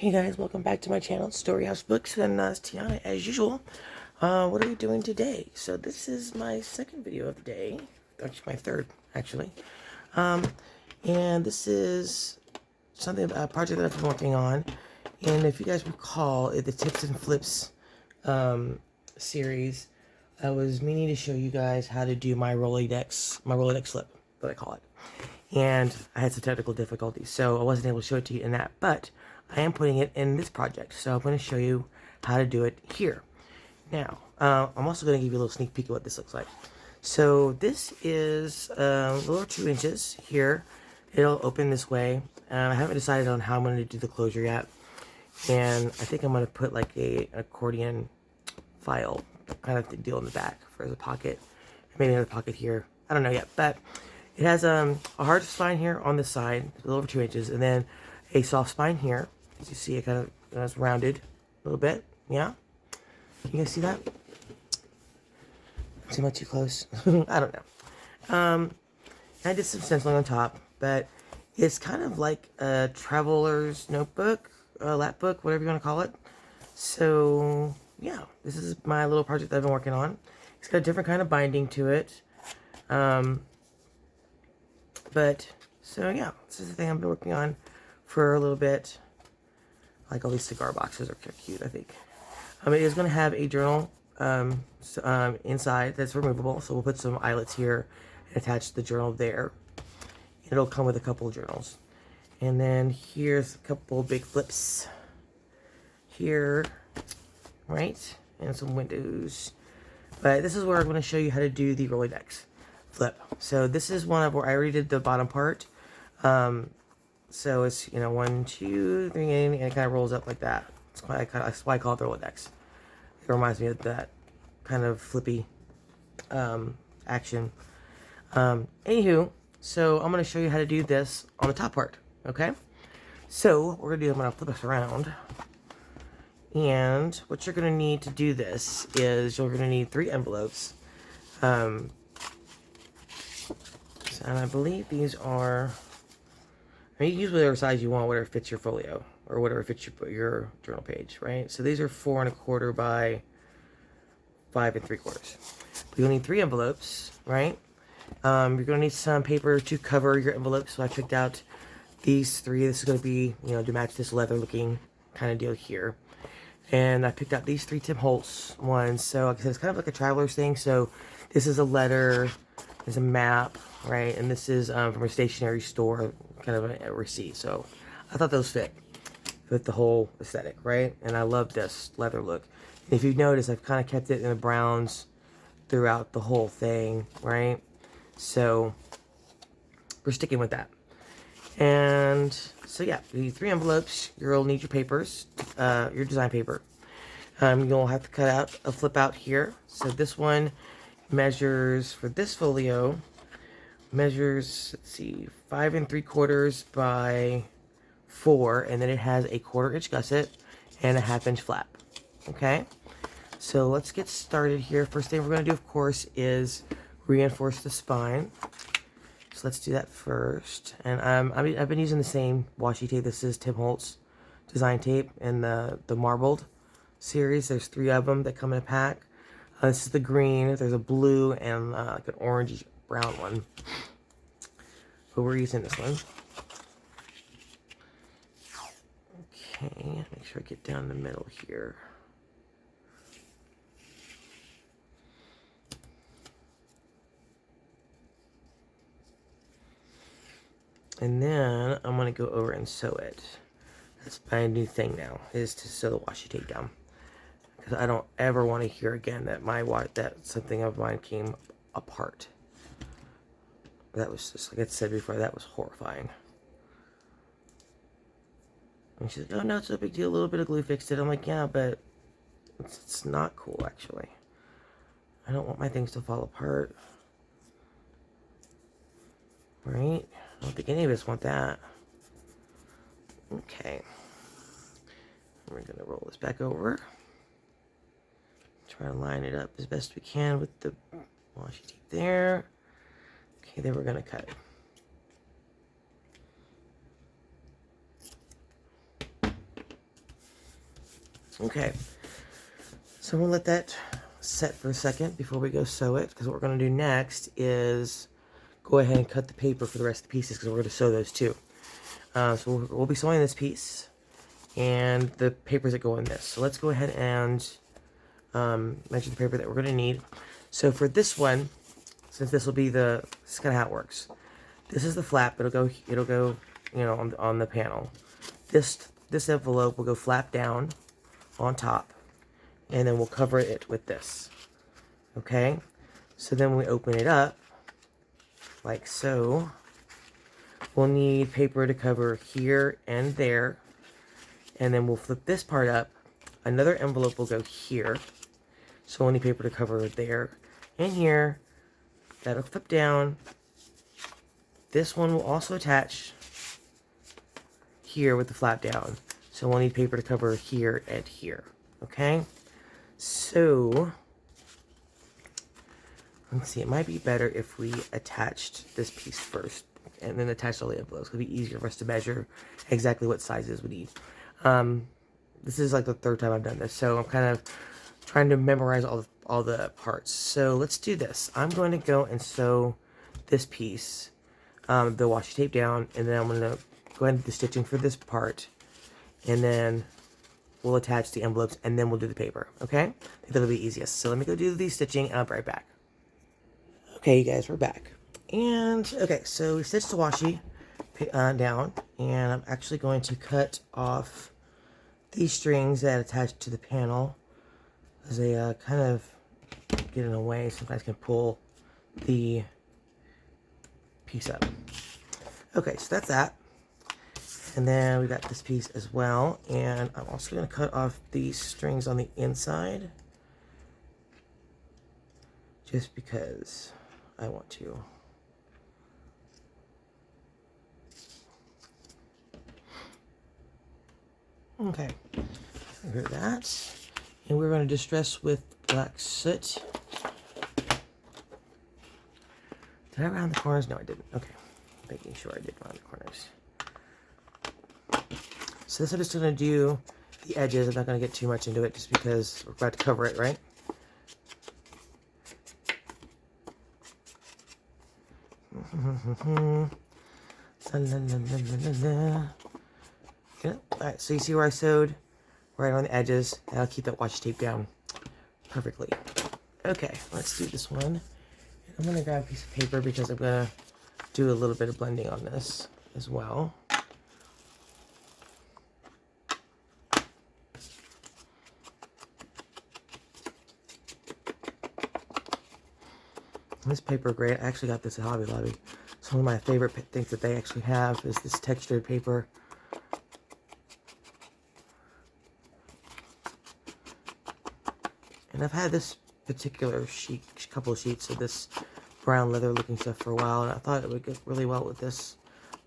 Hey guys, welcome back to my channel, Story House Books, and it's Tiana as usual. What are we doing today? So this is my second video of the day, actually my third, actually. And this is something about a project that I've been working on. And if you guys recall, the Tips and Flips series, I was meaning to show you guys how to do my Roledex flip, what I call it. And I had some technical difficulties, so I wasn't able to show it to you in that, but I am putting it in this project, so I'm going to show you how to do it here. Now, I'm also going to give you a little sneak peek of what this looks like. So this is a little over 2 inches here. It'll open this way. I haven't decided on how I'm going to do the closure yet, and I think I'm going to put like an accordion file kind of deal in the back for the pocket. Maybe another pocket here. I don't know yet, but it has a hard spine here on this side, a little over 2 inches, and then a soft spine here. As you see, it kind of is rounded a little bit. Yeah? Can you guys see that? Am I too close? I don't know. I did some stenciling on top, but it's kind of like a traveler's notebook, a lap book, whatever you want to call it. So, yeah, this is my little project that I've been working on. It's got a different kind of binding to it. But, so yeah, this is the thing I've been working on for a little bit. Like all these cigar boxes are cute, I think. It is going to have a journal inside that's removable. So we'll put some eyelets here and attach the journal there. It'll come with a couple of journals. And then here's a couple big flips. Here, right? And some windows. But this is where I'm going to show you how to do the Roledex flip. So this is one of where I already did the bottom part. So it's, 1, 2, 3, and it kind of rolls up like that. That's why I call it the Roledex. It reminds me of that kind of flippy action. Anywho, so I'm going to show you how to do this on the top part, okay? So what we're going to do, I'm going to flip this around. And what you're going to need to do this is you're going to need 3 envelopes. And I believe these are, you can use whatever size you want, whatever fits your folio, or whatever fits your journal page, right? So these are 4 1/4 by 5 3/4. But you'll need 3 envelopes, right? You're going to need some paper to cover your envelopes. So I picked out these 3. This is going to be, to match this leather looking kind of deal here. And I picked out these 3 Tim Holtz ones. So like I said, it's kind of like a traveler's thing. So this is a letter, there's a map, right? And this is from a stationery store, kind of a receipt. So I thought those fit with the whole aesthetic, right? And I love this leather look. And if you notice, I've kind of kept it in the browns throughout the whole thing, right? So we're sticking with that. And so yeah, you need 3 envelopes. You'll need your papers, your design paper. You'll have to cut out a flip out here. So this one measures, for this folio, measures, let's see, 5 3/4 by 4, and then it has a 1/4 inch gusset and a 1/2 inch flap. Okay, so let's get started here. First thing we're going to do, of course, is reinforce the spine. So let's do that first. And I've been using the same washi tape. This is Tim Holtz design tape in the marbled series. There's 3 of them that come in a pack. This is the green. There's a blue and like an orangey brown one. But we're using this one. Okay, make sure I get down the middle here. And then I'm going to go over and sew it. That's my new thing now, is to sew the washi tape down. Because I don't ever want to hear again that that something of mine came apart. That was just, like I said before, that was horrifying. And she's like, oh no, it's no big deal, a little bit of glue fixed it. I'm like, yeah, but it's not cool, actually. I don't want my things to fall apart. Right? I don't think any of us want that. Okay. We're going to roll this back over. Try to line it up as best we can with the washi tape there. Okay, then we're going to cut it. Okay, so we'll let that set for a second before we go sew it, because what we're going to do next is go ahead and cut the paper for the rest of the pieces, because we're going to sew those too. So we'll be sewing this piece and the papers that go in this. So let's go ahead and measure the paper that we're going to need. So for this one, since this will be this is kind of how it works. This is the flap. It'll go, you know, on the panel. This envelope will go flap down on top, and then we'll cover it with this. Okay? So then when we open it up, like so, we'll need paper to cover here and there, and then we'll flip this part up. Another envelope will go here, so we'll need paper to cover there and here. That'll flip down. This one will also attach here with the flap down, so we'll need paper to cover here and here. Okay, so let's see, it might be better if we attached this piece first and then attached all the envelopes. It'll be easier for us to measure exactly what sizes we need. This is like the third time I've done this, so I'm kind of trying to memorize all the parts. So let's do this. I'm going to go and sew this piece, the washi tape down, and then I'm going to go ahead and do the stitching for this part, and then we'll attach the envelopes, and then we'll do the paper. Okay? I think that'll be easiest. So let me go do the stitching, and I'll be right back. Okay, you guys, we're back. And, okay, so we stitched the washi down, and I'm actually going to cut off these strings that attach to the panel, as they kind of get in the way. Sometimes can pull the piece up. Okay, so that's that. And then we got this piece as well. And I'm also going to cut off these strings on the inside, just because I want to. Okay, hear that. And we're going to distress with black soot. Did I round the corners? No, I didn't. Okay, making sure I did round the corners. So this I'm just going to do the edges. I'm not going to get too much into it just because we're about to cover it, right? Okay. Alright, so you see where I sewed? Right on the edges, and I'll keep that washi tape down perfectly. Okay, let's do this one. I'm going to grab a piece of paper because I'm going to do a little bit of blending on this as well. This paper grade, I actually got this at Hobby Lobby. Some of my favorite things that they actually have is this textured paper. And I've had this particular sheet, couple of sheets of this brown leather looking stuff for a while, and I thought it would go really well with this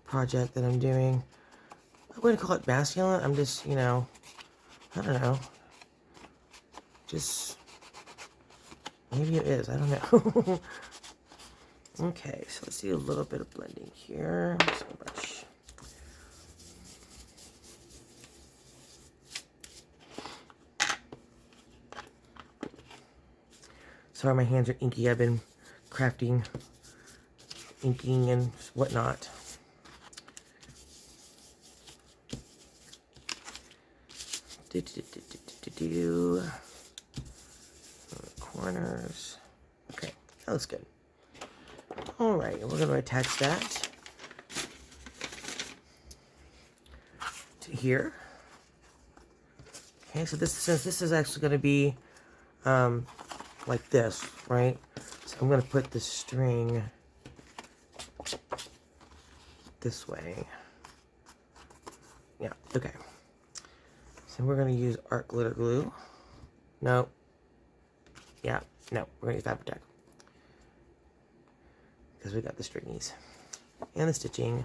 project that I'm doing. I wouldn't call it masculine. I'm just, you know, I don't know. Just, maybe it is. I don't know. Okay, so let's do a little bit of blending here. So much. Sorry, my hands are inky. I've been crafting, inking, and whatnot. Corners. Okay, that looks good. Alright, we're going to attach that to here. Okay, so since this is actually going to be like this, right? So I'm going to put the string this way. Yeah, okay. So we're going to use art glitter glue. No. Yeah, no, we're going to use fabric tack. Because we got the stringies and the stitching.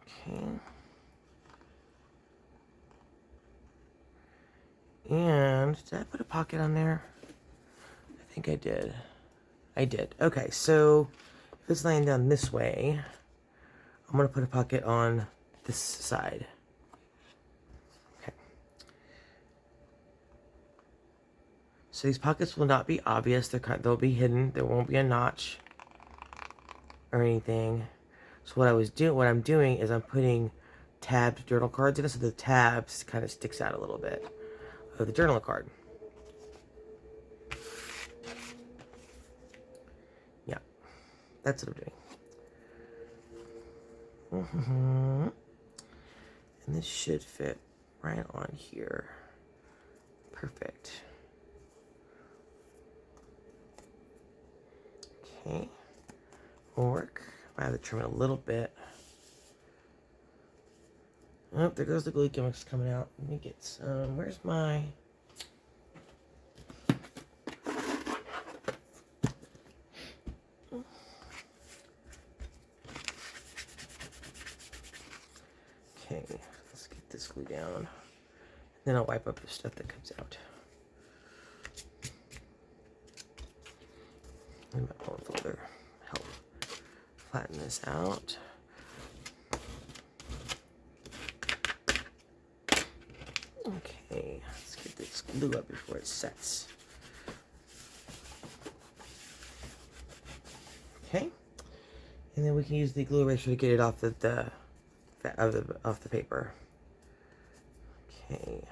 Okay. And did I put a pocket on there? I think I did. I did. Okay, so if it's laying down this way, I'm going to put a pocket on this side So these pockets will not be obvious. They'll be hidden. There won't be a notch or anything. So what I'm doing is I'm putting tabbed journal cards in it, so the tabs kind of sticks out a little bit of the journal card. Yeah, that's what I'm doing. And this should fit right on here. Perfect. Okay, will work. I have to trim it a little bit. Oh, there goes the glue gimmicks coming out. Let me get some. Where's my... Okay, let's get this glue down. Then I'll wipe up the stuff that comes out. And my bone folder help flatten this out. Okay, let's get this glue up before it sets. Okay, and then we can use the glue eraser to get it off off the paper. Okay.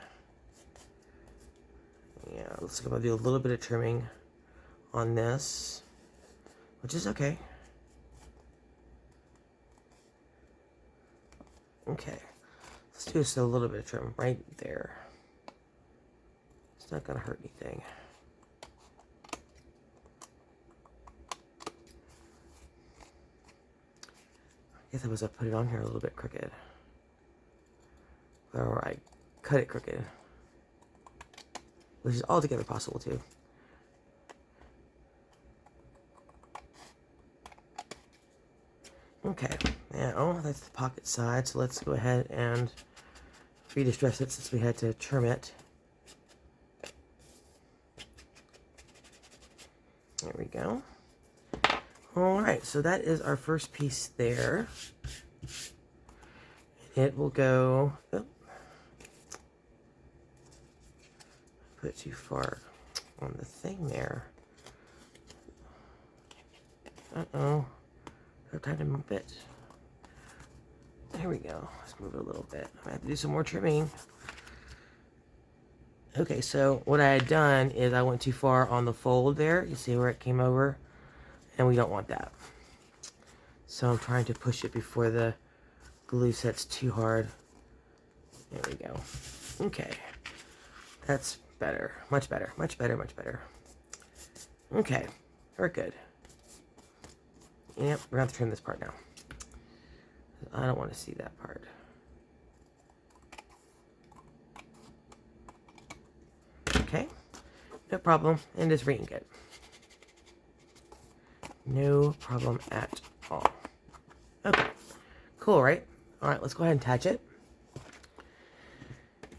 Yeah, looks like I'm gonna do a little bit of trimming on this, which is okay. Okay, let's do just a little bit of trim right there. It's not gonna hurt anything. I guess I must have put it on here a little bit crooked. Or I cut it crooked. Which is altogether possible too. Okay, now that's the pocket side, so let's go ahead and redistress it since we had to trim it. There we go. Alright, so that is our first piece there. It will go... Oh, put it too far on the thing there. Uh-oh. I have time to move it. There we go. Let's move it a little bit. I have to do some more trimming. Okay, so what I had done is I went too far on the fold there. You see where it came over? And we don't want that. So I'm trying to push it before the glue sets too hard. There we go. Okay. That's better. Much better. Much better. Much better. Okay. We're good. Yep, we're going to have to trim this part now. I don't want to see that part. Okay. No problem. And just re-ink it. No problem at all. Okay. Cool, right? Alright, let's go ahead and attach it.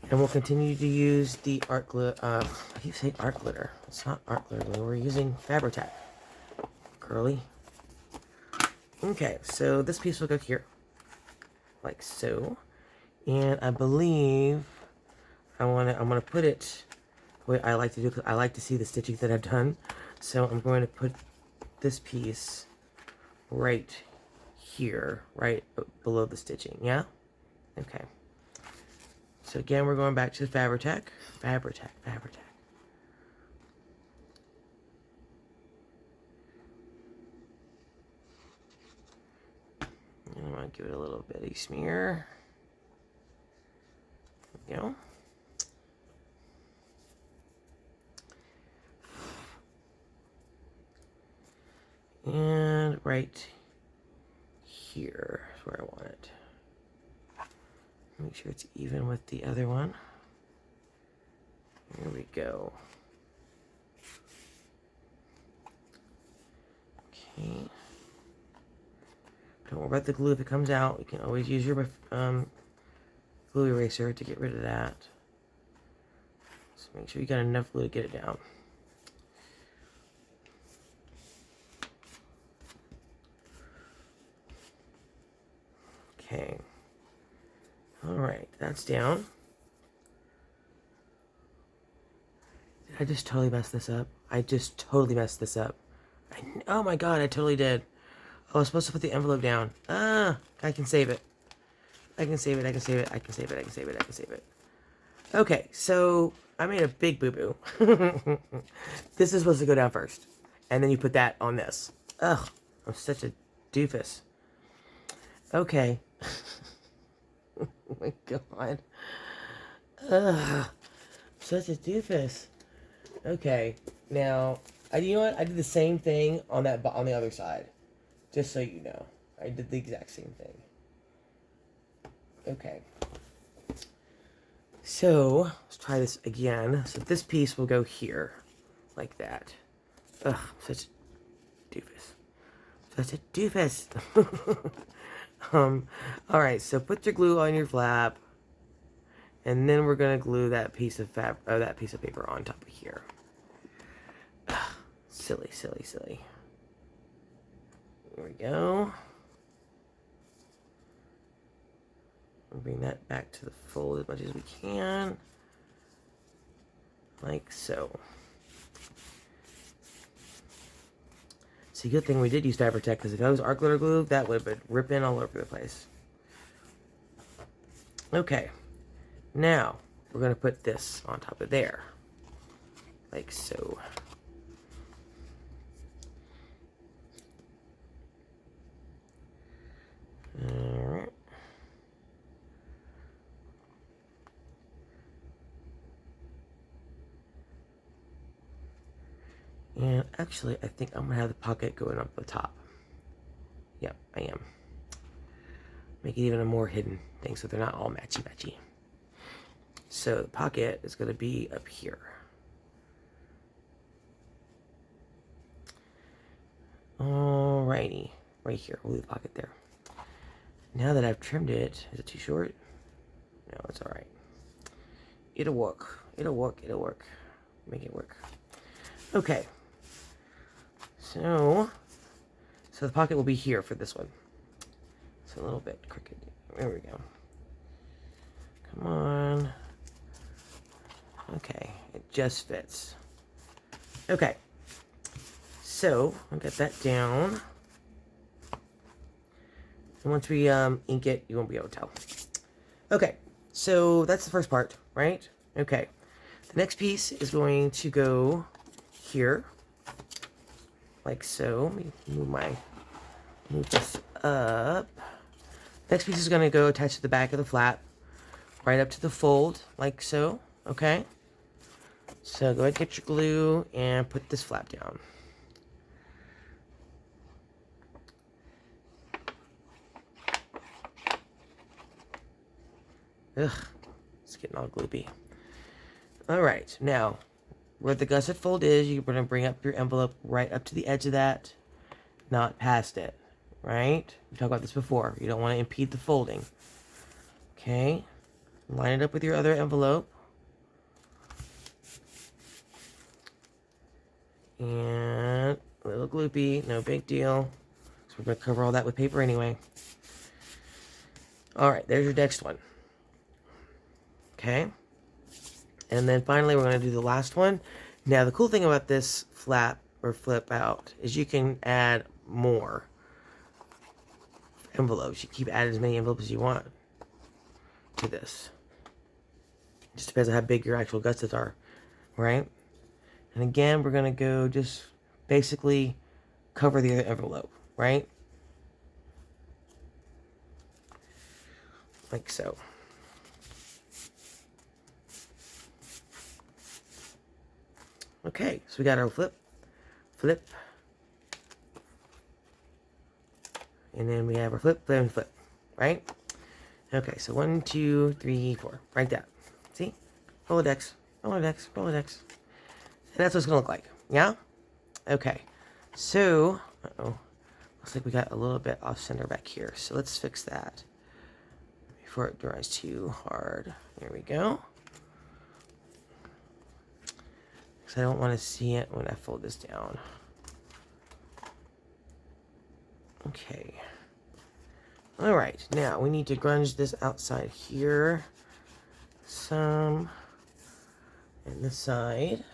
And we'll continue to use the art glue. I keep saying art glitter. It's not art glitter glue. We're using Fabri-Tac. Curly. Okay, so this piece will go here. Like so. And I believe I'm gonna put it the way I like to do, because I like to see the stitching that I've done. So I'm going to put this piece right here, right below the stitching, yeah? Okay. So again, we're going back to the Fabri-Tac. Fabri-Tac, Fabri-Tac. And I'm going to give it a little bitty smear. There we go. And right here is where I want it. Make sure it's even with the other one. There we go. Okay. Don't worry about the glue if it comes out. You can always use your glue eraser to get rid of that. So make sure you got enough glue to get it down. Okay. Alright, that's down. Did I just totally messed this up. I just totally messed this up. Oh my god, I totally did. Oh, I was supposed to put the envelope down. Ah, I can save it. I can save it, I can save it, I can save it, I can save it, I can save it. Okay, so I made a big boo-boo. This is supposed to go down first. And then you put that on this. Ugh, I'm such a doofus. Okay. Oh my god. Ugh, such a doofus. Okay, now, you know what? I did the same thing on that on the other side. Just so you know. I did the exact same thing. Okay. So, let's try this again. So this piece will go here. Like that. Ugh, such a doofus. Such a doofus. Alright, so put your glue on your flap. And then we're gonna glue that piece of paper on top of here. Ugh, silly, silly, silly. Here we go. We'll bring that back to the fold as much as we can. Like so. See, good thing we did use Fabri-Tac, because if that was art glitter glue, that would have been ripping all over the place. Okay. Now, we're going to put this on top of there. Like so. Alright. And actually, I think I'm going to have the pocket going up the top. Yep, I am. Make it even a more hidden thing so they're not all matchy-matchy. So the pocket is going to be up here. Alrighty. Right here. We'll leave the pocket there. Now that I've trimmed it, is it too short? No, it's alright. It'll work. It'll work. It'll work. Make it work. Okay. So the pocket will be here for this one. It's a little bit crooked. There we go. Come on. Okay, it just fits. Okay. So, I'll get that down. And once we ink it, you won't be able to tell. Okay, so that's the first part, right? Okay. The next piece is going to go here. Like so. Let me move this up. Next piece is going to go attached to the back of the flap. Right up to the fold, like so. Okay? So go ahead and get your glue and put this flap down. Ugh, it's getting all gloopy. Alright, now, where the gusset fold is, you're going to bring up your envelope right up to the edge of that, not past it, right? We talked about this before. You don't want to impede the folding. Okay, line it up with your other envelope. And a little gloopy, no big deal. So we're going to cover all that with paper anyway. Alright, there's your next one. Okay. And then finally we're going to do the last one. Now the cool thing about this flap or flip out is you can add more envelopes. You keep adding as many envelopes as you want to this. Just depends on how big your actual gussets are, right? And again, we're going to go just basically cover the other envelope, right? Like so. Okay, so we got our flip, and then we have our flip, and flip, right? Okay, so 1, 2, 3, 4, right there. See? Roledex, Roledex, Roledex. And that's what it's going to look like, yeah? Okay, so, looks like we got a little bit off center back here, so let's fix that before it dries too hard. There we go. I don't want to see it when I fold this down. Okay. Alright, now we need to grunge this outside here. Some. And this side.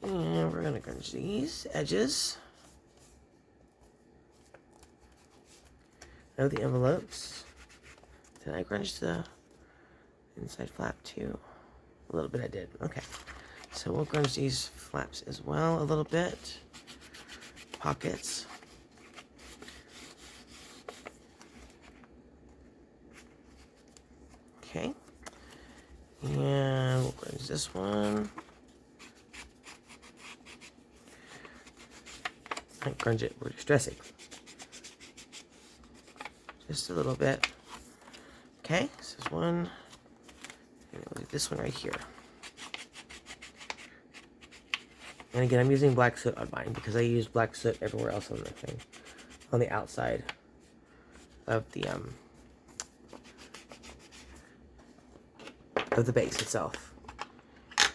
And we're going to crunch these edges of the envelopes. Did I crunch the inside flap too? A little bit I did. Okay. So we'll crunch these flaps as well a little bit. Pockets. Okay. And we'll crunch this one. I don't crunch it, we're just dressing. Just a little bit. Okay, this is one. And we'll do this one right here. And again, I'm using black soot on mine because I use black soot everywhere else on the thing. On the outside of the base itself.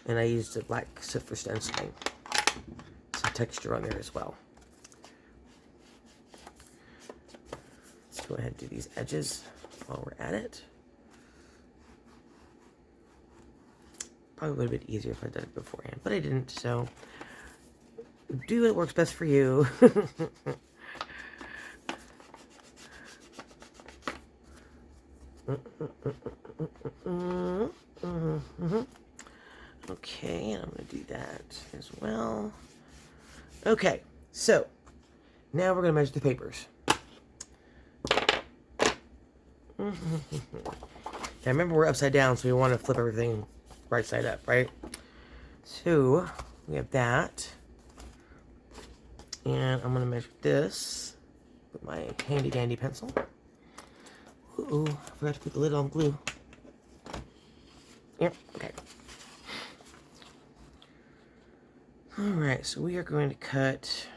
And I used the black soot for stenciling. Some texture on there as well. Let's go ahead and do these edges while we're at it. Probably would have been easier if I did it beforehand, but I didn't, so do what works best for you. Okay, and I'm going to do that as well. Okay, so now we're going to measure the papers. Now remember, we're upside down, so we want to flip everything right side up, right? So we have that. And I'm going to measure this with my handy dandy pencil. Uh-oh, I forgot to put the lid on glue. Yep, okay. Alright, so we are going to cut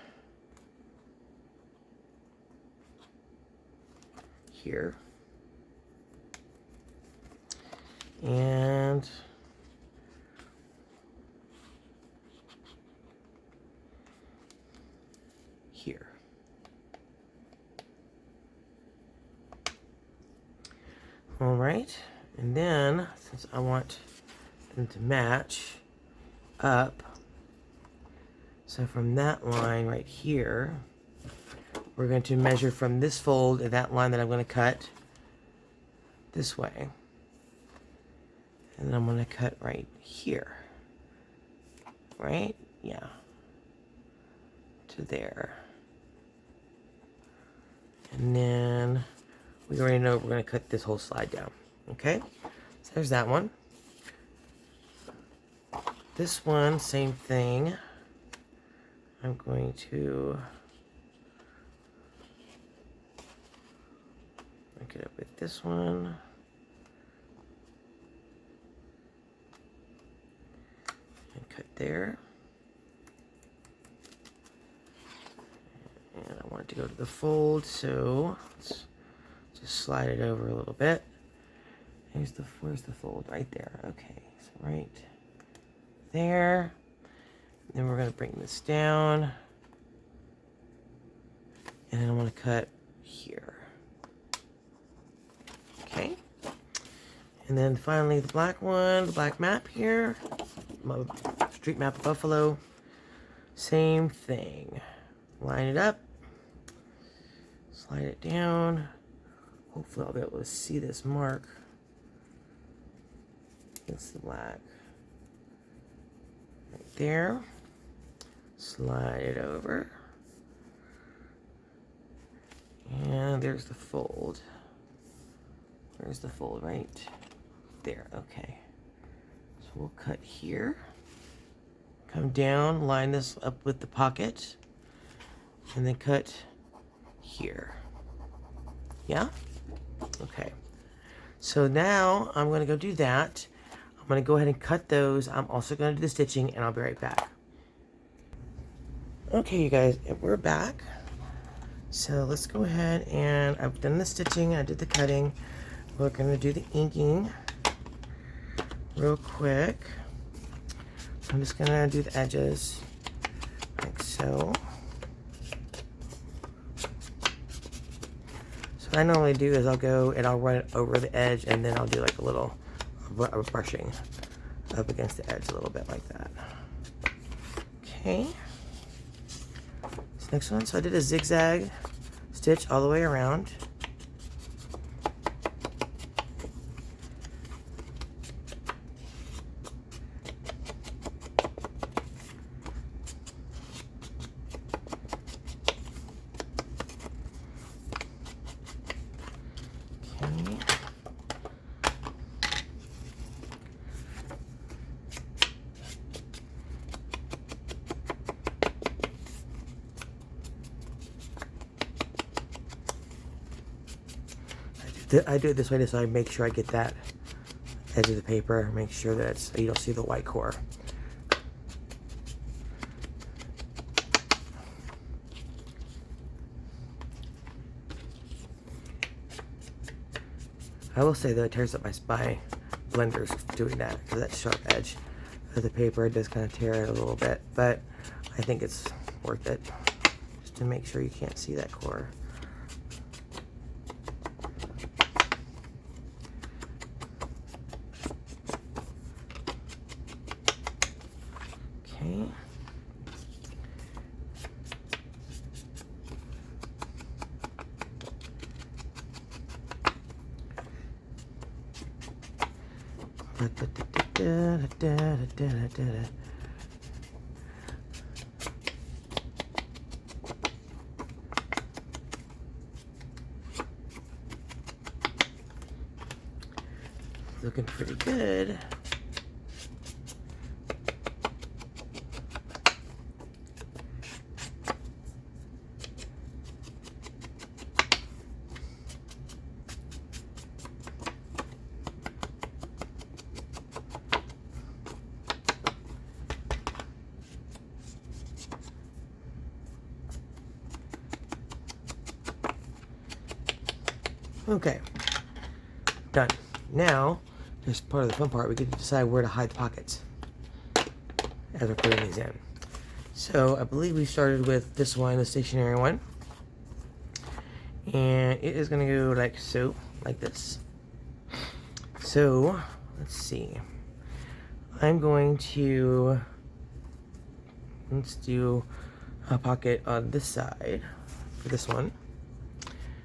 here. And here. All right, and then since I want them to match up, so from that line right here, we're going to measure from this fold of that line that I'm going to cut this way. And then I'm going to cut right here. Right? Yeah. To there. And then we already know we're going to cut this whole slide down. Okay? So there's that one. This one, same thing. I'm going to make it up with this one. And cut there. And I want it to go to the fold, so let's just slide it over a little bit. Where's the fold? Right there. Okay, so right there. Then we're going to bring this down. And then I'm going to cut here. Okay. And then finally the black one, the black map here. My street map of Buffalo. Same thing. Line it up. Slide it down. Hopefully I'll be able to see this mark. Against the black. Right there. Slide it over. And there's the fold. Where's the fold? Right there. Okay. So we'll cut here. Come down, line this up with the pocket. And then cut here. Yeah? Okay. So now I'm going to go do that. I'm going to go ahead and cut those. I'm also going to do the stitching, and I'll be right back. Okay, you guys, we're back. So let's go ahead and I've done the stitching. I did the cutting. We're going to do the inking real quick. I'm just going to do the edges like so. So what I normally do is I'll go and I'll run it over the edge, and then I'll do like a little brushing up against the edge a little bit like that. Okay. This next one, so I did a zigzag stitch all the way around. I do it this way so I make sure I get that edge of the paper, make sure that you don't see the white core. I will say though, it tears up my blenders doing that, because that sharp edge of the paper does kind of tear it a little bit, but I think it's worth it just to make sure you can't see that core. Okay. Looking pretty good. Okay, done. Now, here's part of the fun part. We get to decide where to hide the pockets as we're putting these in. So I believe we started with this one, the stationary one. And it is going to go like so, like this. So, let's see. I'm going to, let's do a pocket on this side for this one.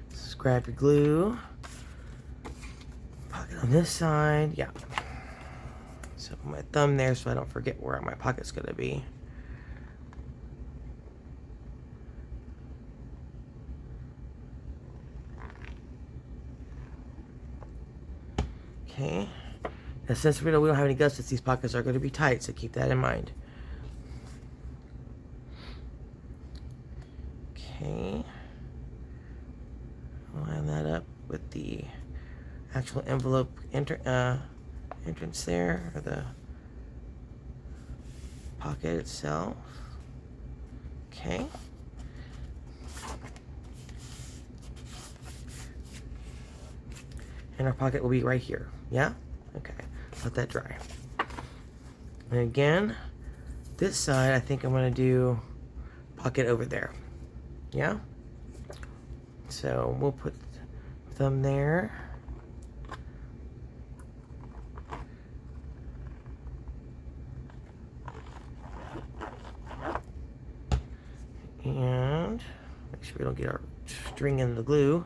Just grab your glue. Pocket on this side, yeah. So put my thumb there so I don't forget where my pocket's gonna be. Okay. Now since we don't have any gussets, these pockets are gonna be tight, so keep that in mind. Okay. Line that up with the actual envelope entrance there, or the pocket itself. Okay. And our pocket will be right here. Yeah? Okay. Let that dry. And again, this side I think I'm going to do pocket over there. Yeah? So we'll put them there. And make sure we don't get our string in the glue.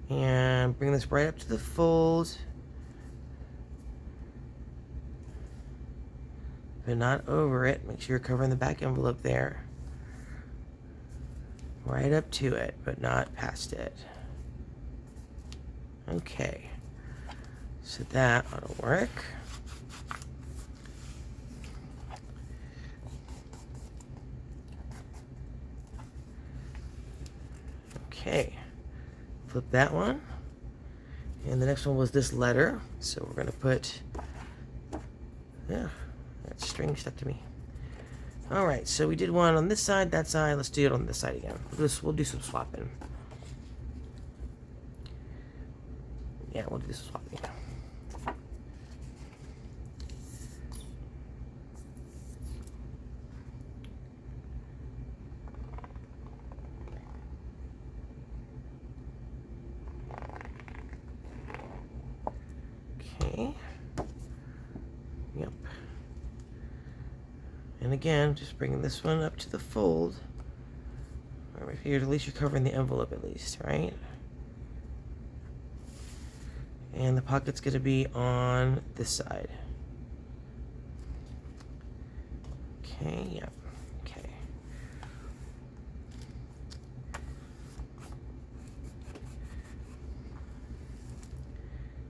And bring this right up to the fold. But not over it. Make sure you're covering the back envelope there. Right up to it, but not past it. Okay. So that ought to work. Okay. Flip that one. And the next one was this letter. So we're going to put, yeah, that string stuck to me. All right, so we did one on this side, that side. Let's do it on this side again. We'll do some swapping. Yeah, we'll do some swapping. Okay. again, just bringing this one up to the fold. Right here, at least you're covering the envelope at least, right? And the pocket's going to be on this side. Okay, yeah. Okay.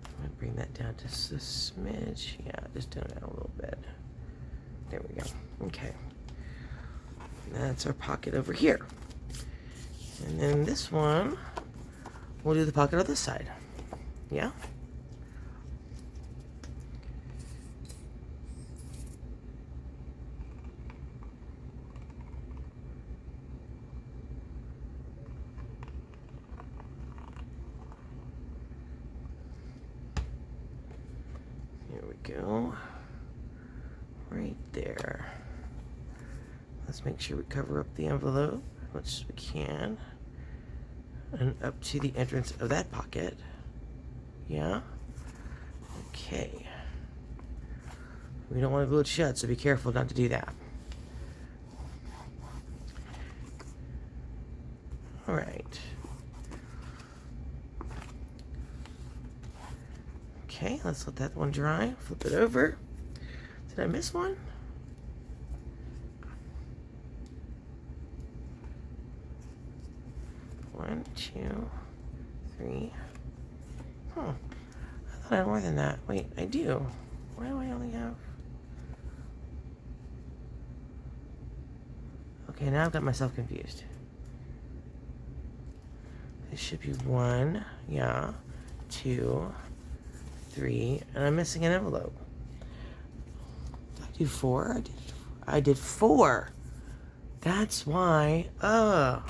I'm going to bring that down just a smidge. Yeah, just down a little bit. There we go. Okay. And that's our pocket over here. And then this one, we'll do the pocket on this side. Yeah? Here we go. Right there. Let's make sure we cover up the envelope as much as we can. And up to the entrance of that pocket. Yeah? Okay. We don't want to glue it shut, so be careful not to do that. Alright. Okay, let's let that one dry. Flip it over. Did I miss one? One, two, three. Huh. I thought I had more than that. Wait, I do. Why do I only have... Okay, now I've got myself confused. It should be 1, yeah, 2, 3, and I'm missing an envelope. Did I do 4? I did 4. That's why. Duh.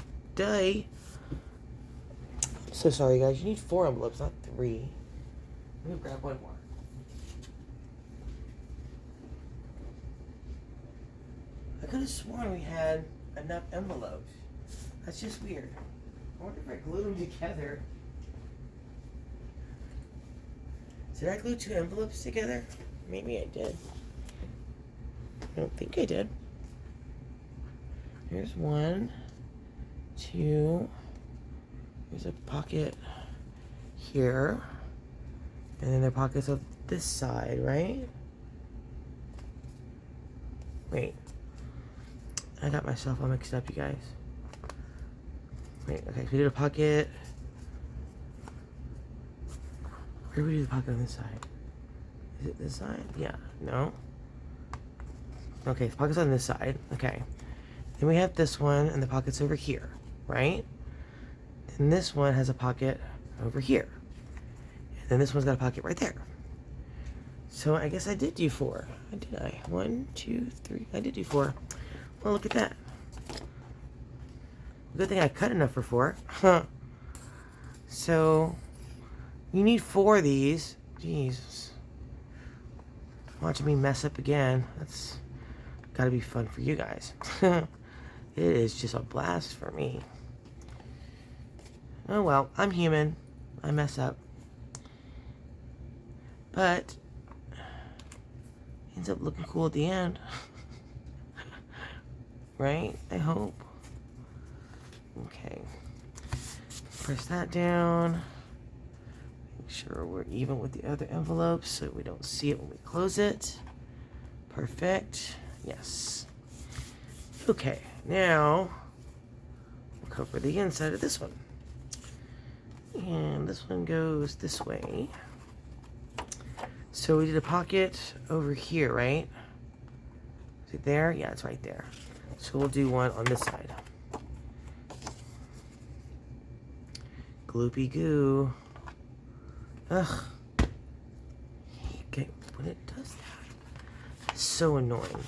So sorry, guys. You need 4 envelopes, not 3. Let me grab one more. I could have sworn we had enough envelopes. That's just weird. I wonder if I glued them together. Did I glue 2 envelopes together? Maybe I did. I don't think I did. Here's 1, 2. There's a pocket here. And then there are pockets of this side, right? Wait. I got myself all mixed up, you guys. Wait, okay, so we did a pocket. Where do we do the pocket on this side? Is it this side? Yeah, no. Okay, the pocket's on this side. Okay. Then we have this one, and the pocket's over here, right? And this one has a pocket over here. And then this one's got a pocket right there. So I guess I did do 4. Did I? 1, 2, 3. I did do 4. Well, look at that. Good thing I cut enough for 4. Huh. So, you need 4 of these. Jesus. Watching me mess up again. That's gotta be fun for you guys. It is just a blast for me. Oh well, I'm human. I mess up. But, ends up looking cool at the end. Right? I hope. Okay. Press that down. Make sure we're even with the other envelopes so we don't see it when we close it. Perfect. Yes. Okay, now we'll cover the inside of this one. And this one goes this way. So we did a pocket over here, right? Is it there? Yeah, it's right there. So we'll do one on this side. Gloopy goo. Ugh. Okay, when it does that. It's so annoying.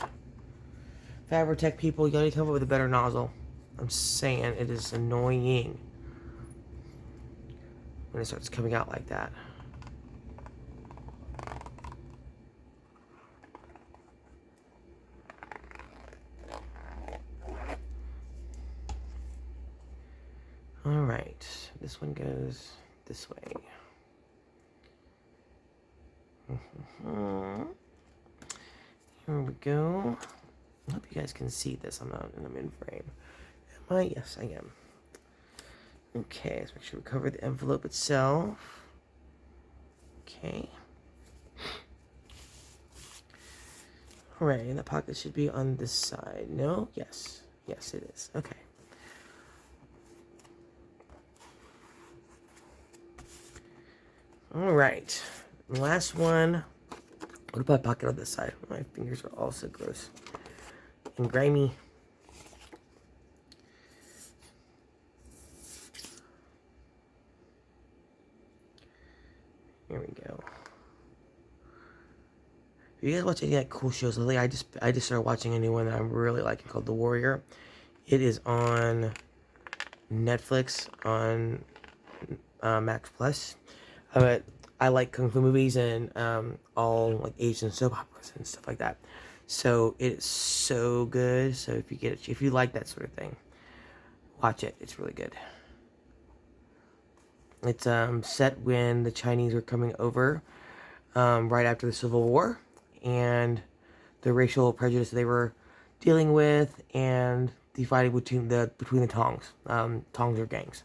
Fabri-Tech people, you gotta come up with a better nozzle. I'm saying it is annoying when it starts coming out like that. Alright, this one goes this way. Here we go. I hope you guys can see this. I'm not in a in frame. Am I? Yes, I am. Okay, let's make sure we cover the envelope itself. Okay. Alright, and the pocket should be on this side. No? Yes. Yes, it is. Okay. Alright. Last one. What about pocket on this side? My fingers are all so gross and grimy. Here we go. If you guys watch any like cool shows lately, I just started watching a new one that I'm really liking called The Warrior. It is on Netflix on Max Plus. I like kung fu movies and all like Asian soap operas and stuff like that. So it's so good. So if you like that sort of thing, watch it. It's really good. It's set when the Chinese were coming over right after the Civil War, and the racial prejudice they were dealing with, and the fighting between the Tongs. Tongs are gangs.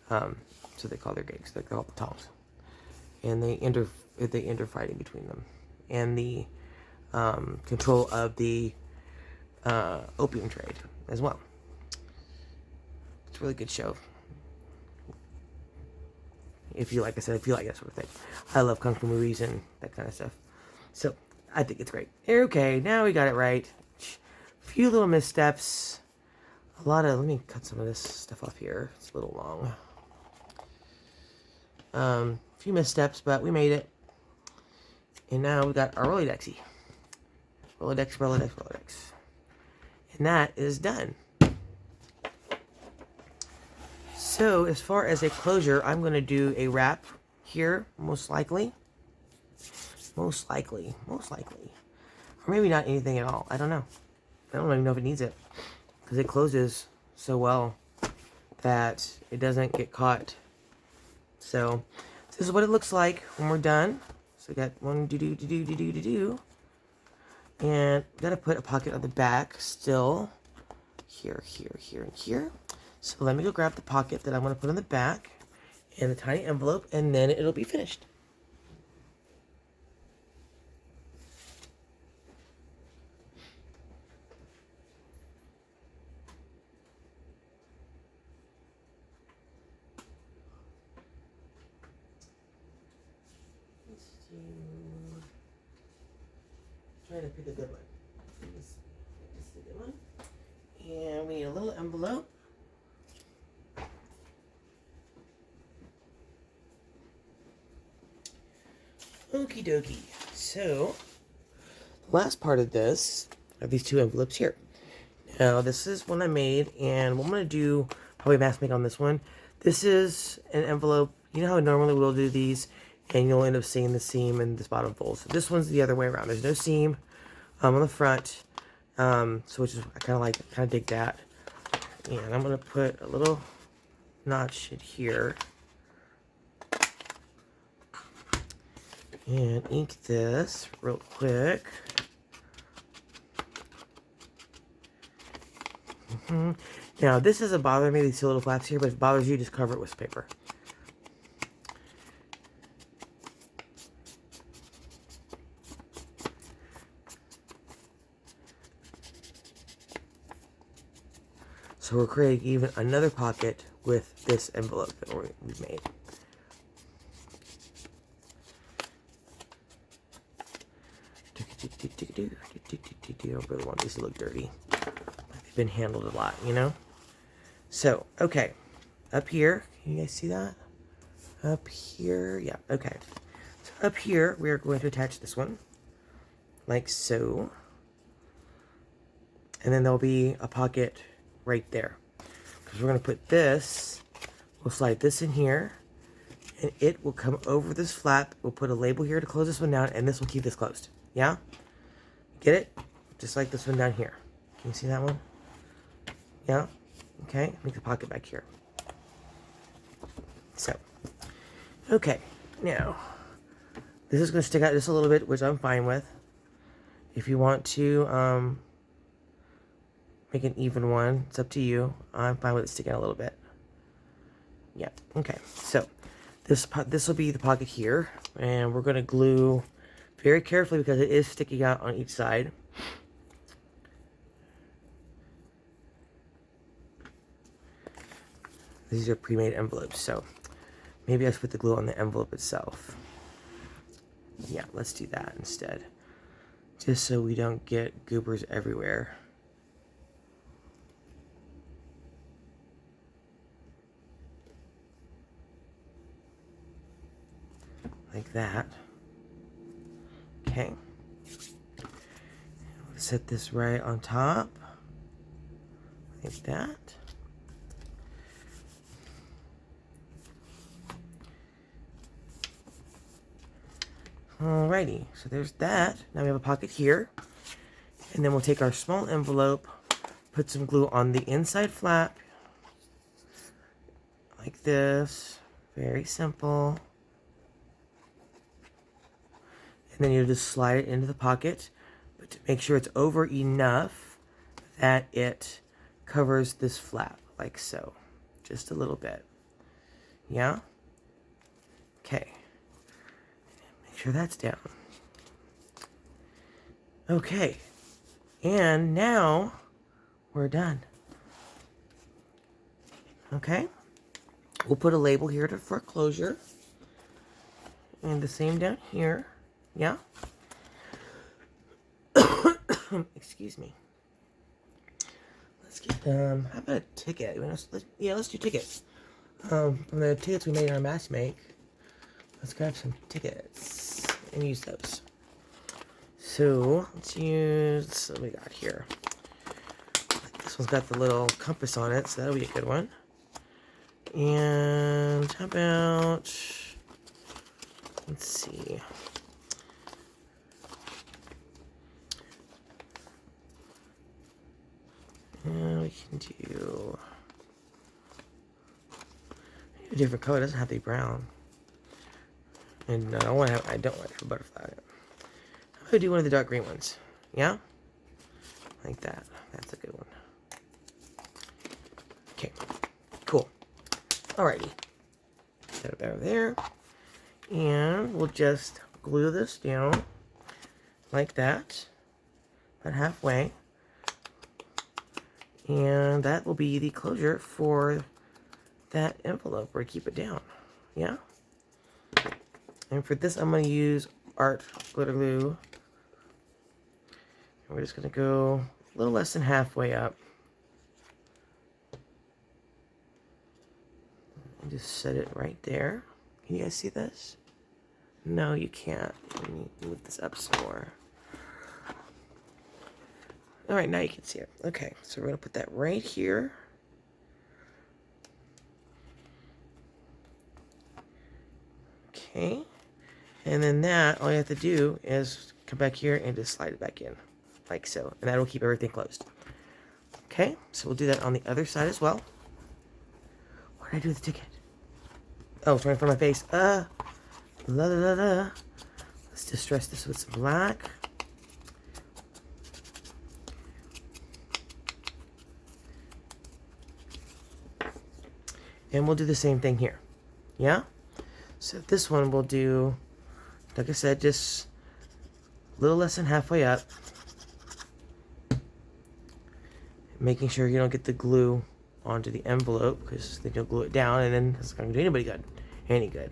So they call their gangs. They call the Tongs, and they enter fighting between them, and the control of the opium trade as well. It's a really good show. If you like that sort of thing. I love kung fu movies and that kind of stuff. So, I think it's great. Okay, now we got it right. Few little missteps. Let me cut some of this stuff off here. It's a little long. Few missteps, but we made it. And now we got our Roledex. Roledex. And that is done. So, as far as a closure, I'm going to do a wrap here, most likely. Most likely. Or maybe not anything at all. I don't know. I don't even know if it needs it. Because it closes so well that it doesn't get caught. So, this is what it looks like when we're done. So, we got one do. And we got to put a pocket on the back still. Here, and here. So let me go grab the pocket that I'm going to put on the back and the tiny envelope, and then it'll be finished. Trying to pick a good one. This is a good one. And we need a little envelope. Okie dokie. So, the last part of this are these two envelopes here. Now, this is one I made, and what I'm going to do, probably mass make on this one. This is an envelope. You know how normally we'll do these, and you'll end up seeing the seam and this bottom fold. So this one's the other way around. There's no seam on the front, so which is I kind of dig that. And I'm going to put a little notch in here. And ink this real quick. Now, this doesn't bother me, these two little flaps here, but if it bothers you, just cover it with paper. So we're creating even another pocket with this envelope that we've made. I don't really want these to look dirty. They've been handled a lot, you know? So, okay. Up here, can you guys see that? Up here, yeah, okay. So up here, we are going to attach this one. Like so. And then there'll be a pocket right there. Because we're going to put this, we'll slide this in here. And it will come over this flap. We'll put a label here to close this one down, and this will keep this closed. Yeah? Get it? Just like this one down here. Can you see that one? Yeah? Okay, make the pocket back here. So, okay, now, this is going to stick out just a little bit, which I'm fine with. If you want to make an even one. It's up to you. I'm fine with it sticking out a little bit. Yeah, okay. So this will be the pocket here, and we're going to glue very carefully because it is sticking out on each side. These are pre-made envelopes, so maybe I should put the glue on the envelope itself. Yeah, let's do that instead. Just so we don't get goobers everywhere. Like that. Okay. Set this right on top. Like that. Alrighty, so there's that. Now we have a pocket here. And then we'll take our small envelope, put some glue on the inside flap. Like this. Very simple. And then you just slide it into the pocket. But to make sure it's over enough that it covers this flap, like so. Just a little bit. Yeah? Okay. Sure that's down. Okay, and now we're done. Okay, we'll put a label here for closure, and the same down here. Yeah. Excuse me. Let's get how about a ticket? Let's do tickets. From the tickets we made in our mask make. Let's grab some tickets and use those. So let's use what we got here. This one's got the little compass on it, so that'll be a good one. And how about, let's see. And we can do a different color. It doesn't have to be brown. And I don't want to have a butterfly on it. I'm going to do one of the dark green ones. Yeah? Like that. That's a good one. Okay. Cool. Alrighty. Set it over there. And we'll just glue this down like that. About halfway. And that will be the closure for that envelope where I keep it down. Yeah? And for this, I'm going to use art glitter glue. And we're just going to go a little less than halfway up. And just set it right there. Can you guys see this? No, you can't. Let me move this up some more. Alright, now you can see it. Okay, so we're going to put that right here. Okay. And then that, all you have to do is come back here and just slide it back in, like so. And that'll keep everything closed. Okay, so we'll do that on the other side as well. What did I do with the ticket? Oh, it's right in front of my face. Let's distress this with some black. And we'll do the same thing here. Yeah? So this one we'll do, like I said, just a little less than halfway up. Making sure you don't get the glue onto the envelope, because then you'll glue it down and then it's not going to do anybody good. Any good.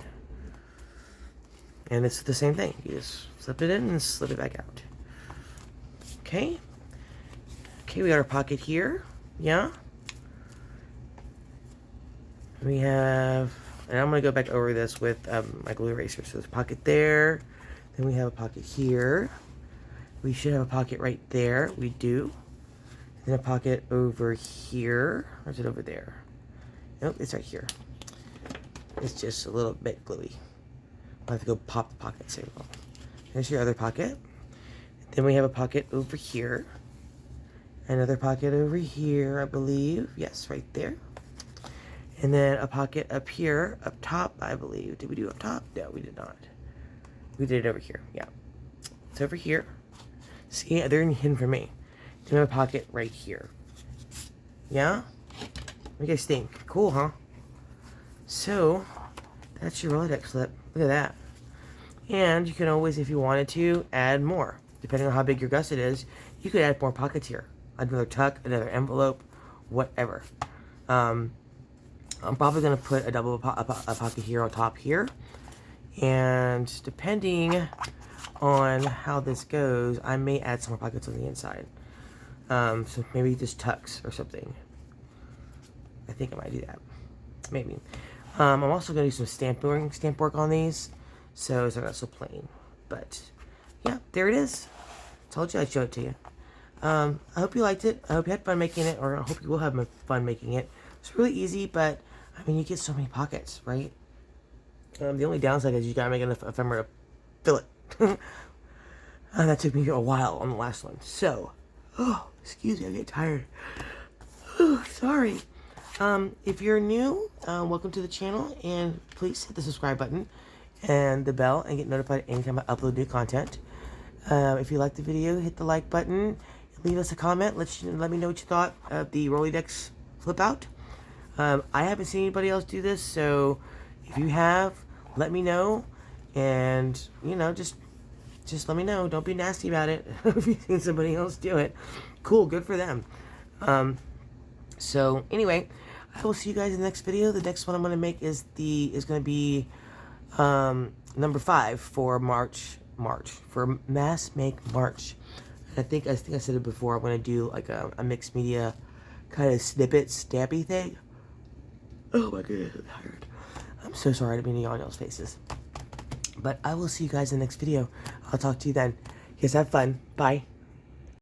And it's the same thing. You just slip it in and slip it back out. Okay. Okay, we got our pocket here. Yeah. We have, and I'm going to go back over this with my glue eraser. So there's a pocket there. Then we have a pocket here. We should have a pocket right there. We do. Then a pocket over here. Or is it over there? Nope, it's right here. It's just a little bit gluey. I'll have to go pop the pocket. So there's your other pocket. Then we have a pocket over here. Another pocket over here, I believe. Yes, right there. And then a pocket up here, up top, I believe. Did we do up top? No, we did not. We did it over here. Yeah. It's over here. See, they're hidden from me. Then we have a pocket right here. Yeah? What do you guys think? Cool, huh? So, that's your Roledex clip. Look at that. And you can always, if you wanted to, add more. Depending on how big your gusset is, you could add more pockets here. Another tuck, another envelope, whatever. I'm probably going to put a double pocket here on top here. And depending on how this goes, I may add some more pockets on the inside. So maybe just tucks or something. I think I might do that. Maybe. I'm also going to do some stamp work on these, so they're not so plain. But, yeah, there it is. Told you I'd show it to you. I hope you liked it. I hope you had fun making it, or I hope you will have fun making it. It's really easy, but, I mean, you get so many pockets, right? The only downside is you gotta make enough ephemera to fill it. That took me a while on the last one. So, oh, excuse me, I get tired. Oh, sorry. If you're new, welcome to the channel, and please hit the subscribe button and the bell and get notified anytime I upload new content. If you liked the video, hit the like button, leave us a comment, let me know what you thought of the Roledex flip out. I haven't seen anybody else do this, so if you have, let me know, and, you know, just let me know. Don't be nasty about it if you've seen somebody else do it. Cool, good for them. So, anyway, I will see you guys in the next video. The next one I'm going to make is going to be number 5 for March, for Mass Make March. And I think I said it before, I'm going to do like a mixed media kind of snippet, stampy thing. Oh my goodness, I'm tired. I'm so sorry I didn't mean to yawn y'all's faces. But I will see you guys in the next video. I'll talk to you then. You guys have fun. Bye.